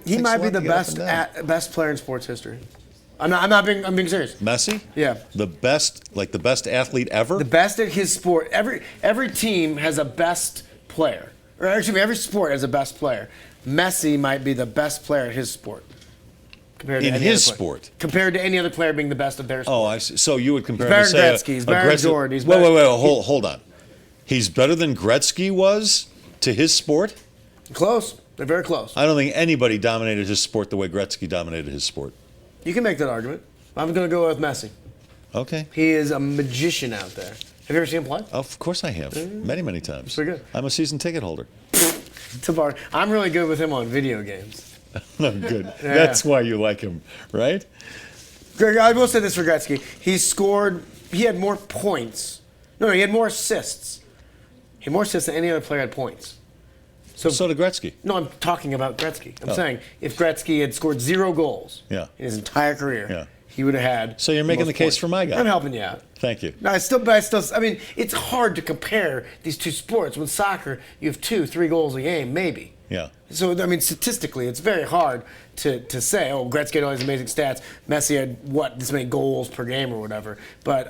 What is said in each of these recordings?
He might be the best player in sports history. I'm being serious. Messi? Yeah. The best athlete ever? The best at his sport. Every team has a best player. Or excuse me, every sport has a best player. Messi might be the best player at his sport. Compared to in any his other sport? Compared to any other player being the best of their sport. Oh, I see. So you would compare He's him better to than say Gretzky. He's better than Jordan. He's wait, better, hold on. He's better than Gretzky was to his sport? Close. They're very close. I don't think anybody dominated his sport the way Gretzky dominated his sport. You can make that argument. I'm going to go with Messi. Okay. He is a magician out there. Have you ever seen him play? Of course I have. Many, many times. Pretty good. I'm a season ticket holder. I'm really good with him on video games. No, good. Yeah. That's why you like him, right? Greg, I will say this for Gretzky. He had more points. No, he had more assists. He had more assists than any other player had points. So did Gretzky. No, I'm talking about Gretzky. I'm saying if Gretzky had scored 0 goals in his entire career, he would have had. So you're making the case for my guy. I'm helping you out. Thank you. No, I mean, it's hard to compare these two sports. With soccer, you have 2-3 goals a game, maybe. Yeah. So, I mean, statistically, it's very hard to say, oh, Gretzky had all these amazing stats. Messi had, this many goals per game or whatever. But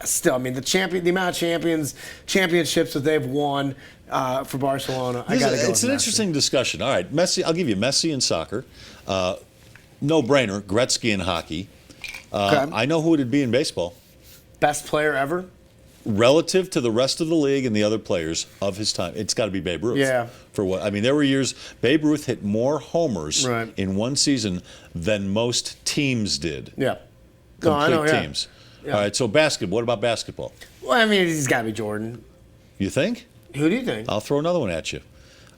still, I mean, the amount of championships that they've won for Barcelona, I got to go It's an interesting discussion. All right, Messi, I'll give you Messi in soccer. No-brainer, Gretzky in hockey. Okay. I know who it'd be in baseball. Best player ever? Relative to the rest of the league and the other players of his time, it's got to be Babe Ruth. Yeah. For what? I mean, there were years Babe Ruth hit more homers Right. in one season than most teams did. Yeah. Complete teams. Yeah. All right, so basketball. What about basketball? Well, I mean, he's got to be Jordan. You think? Who do you think? I'll throw another one at you.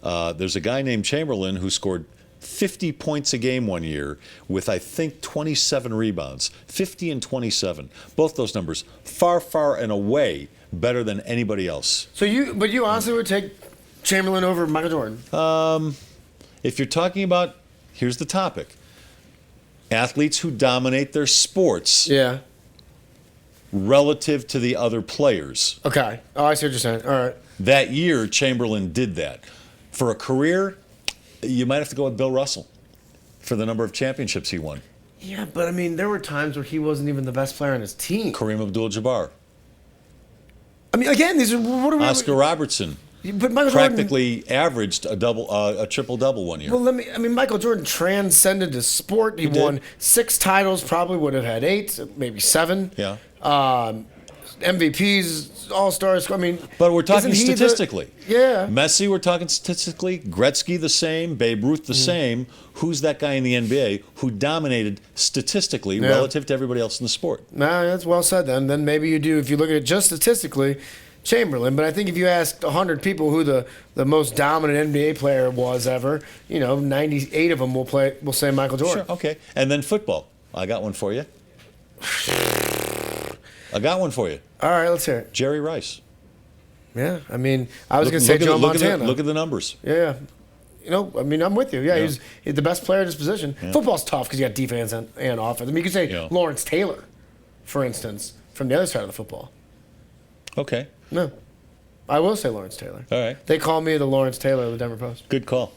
There's a guy named Chamberlain who scored 50 points a game one year with, I think, 27 rebounds. 50 and 27. Both those numbers far, far and away better than anybody else. But you honestly would take Chamberlain over Michael Jordan? If you're talking about, here's the topic, athletes who dominate their sports relative to the other players. Okay. Oh, I see what you're saying. All right. That year, Chamberlain did that. For a career, you might have to go with Bill Russell for the number of championships he won. Yeah, but I mean, there were times where he wasn't even the best player on his team. Kareem Abdul-Jabbar. I mean, again, these are what are we? Oscar Robertson. But Michael practically Jordan averaged a triple-double one year. Well, Michael Jordan transcended the sport. He won 6 titles. Probably would have had 8, maybe 7. Yeah. MVPs, All-Stars. I mean, but we're talking statistically. Yeah. Messi, we're talking statistically. Gretzky, the same. Babe Ruth, the same. Who's that guy in the NBA who dominated statistically relative to everybody else in the sport? Nah, that's well said. Then maybe you do. If you look at it just statistically, Chamberlain. But I think if you asked 100 people who the most dominant NBA player was ever, 98 of them will say Michael Jordan. Sure. Okay. And then football. I got one for you. I got one for you. All right, let's hear it. Jerry Rice. Yeah, I mean, I was going to say Joe Montana. Look at the numbers. Yeah. I mean, I'm with you. Yeah, he's the best player in his position. Yeah. Football's tough because you got defense and offense. I mean, you could say Lawrence Taylor, for instance, from the other side of the football. Okay. No. I will say Lawrence Taylor. All right. They call me the Lawrence Taylor of the Denver Post. Good call.